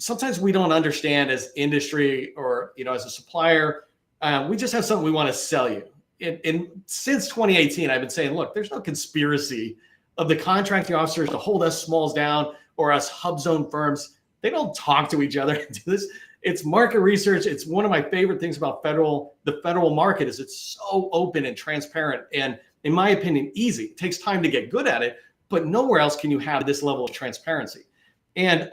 sometimes we don't understand as industry or, as a supplier, we just have something we want to sell you. And since 2018, I've been saying, look, there's no conspiracy of the contracting officers to hold us smalls down or us hub zone firms. They don't talk to each other and do this. It's market research. It's one of my favorite things about the federal market is it's so open and transparent. And in my opinion, easy. It takes time to get good at it, but nowhere else can you have this level of transparency. And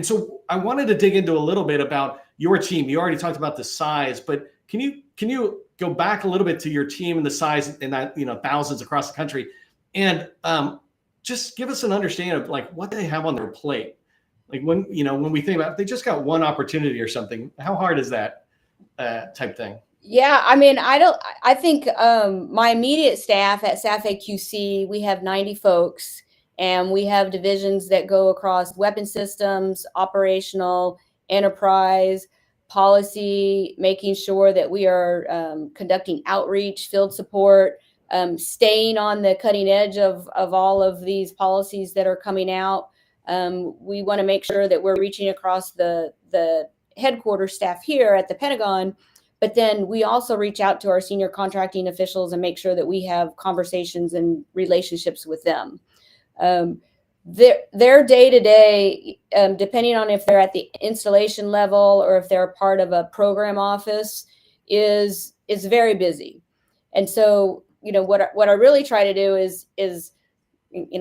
so I wanted to dig into a little bit about your team. You already talked about the size, but can you go back a little bit to your team and the size and that, thousands across the country, and just give us an understanding of like what they have on their plate. Like when we think about, they just got one opportunity or something, how hard is that type thing? Yeah, I mean, I think my immediate staff at SAF-AQC, we have 90 folks, and we have divisions that go across weapon systems, operational, enterprise, policy, making sure that we are conducting outreach, field support, staying on the cutting edge of all of these policies that are coming out. We want to make sure that we're reaching across the headquarters staff here at the Pentagon, but then we also reach out to our senior contracting officials and make sure that we have conversations and relationships with them. Their day-to-day, depending on if they're at the installation level or if they're a part of a program office, is very busy. And so, what I really try to do is,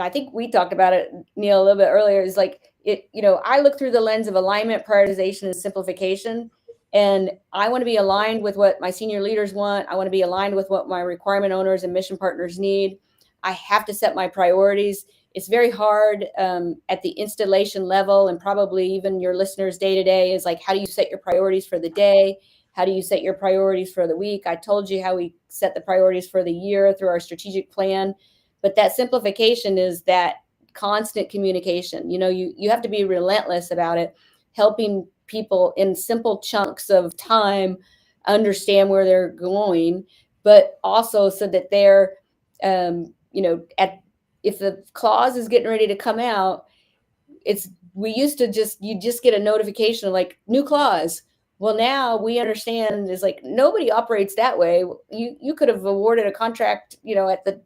I think we talked about it, Neil, a little bit earlier, is like, I look through the lens of alignment, prioritization, and simplification. And I want to be aligned with what my senior leaders want. I want to be aligned with what my requirement owners and mission partners need. I have to set my priorities. It's very hard at the installation level, and probably even your listeners day to day is like, how do you set your priorities for the day? How do you set your priorities for the week? I told you how we set the priorities for the year through our strategic plan. But that simplification is that constant communication. You have to be relentless about it, helping people in simple chunks of time understand where they're going, but also so that they're, if the clause is getting ready to come out, you just get a notification of like new clause. Well, now we understand is like nobody operates that way. You could have awarded a contract, at the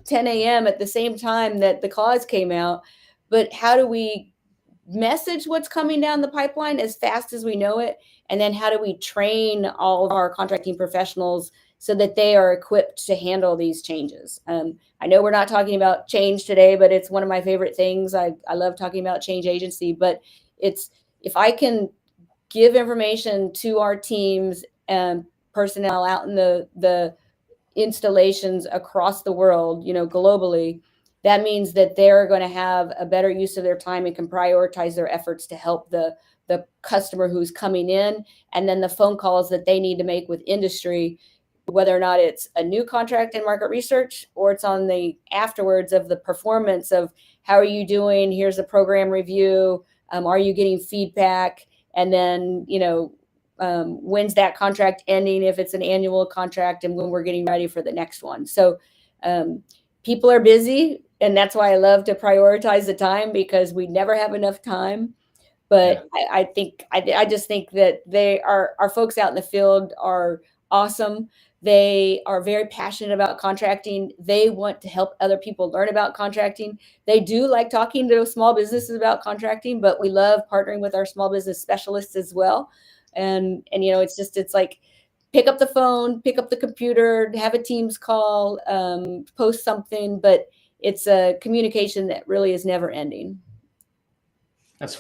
10 a.m. at the same time that the clause came out, but how do we message what's coming down the pipeline as fast as we know it? And then how do we train all of our contracting professionals so that they are equipped to handle these changes? I know we're not talking about change today, but it's one of my favorite things. I love talking about change agency, but if I can give information to our teams and personnel out in the installations across the world, globally, that means that they're going to have a better use of their time and can prioritize their efforts to help the customer who's coming in, and then the phone calls that they need to make with industry, whether or not it's a new contract in market research or it's on the afterwards of the performance of how are you doing? Here's a program review. Are you getting feedback? And then, when's that contract ending if it's an annual contract, and when we're getting ready for the next one. So people are busy, and that's why I love to prioritize the time, because we never have enough time. But yeah. I just think that our folks out in the field are awesome. They are very passionate about contracting. They want to help other people learn about contracting. They do like talking to small businesses about contracting, but we love partnering with our small business specialists as well. And it's like, pick up the phone, pick up the computer, have a Teams call, post something, but it's a communication that really is never ending. That's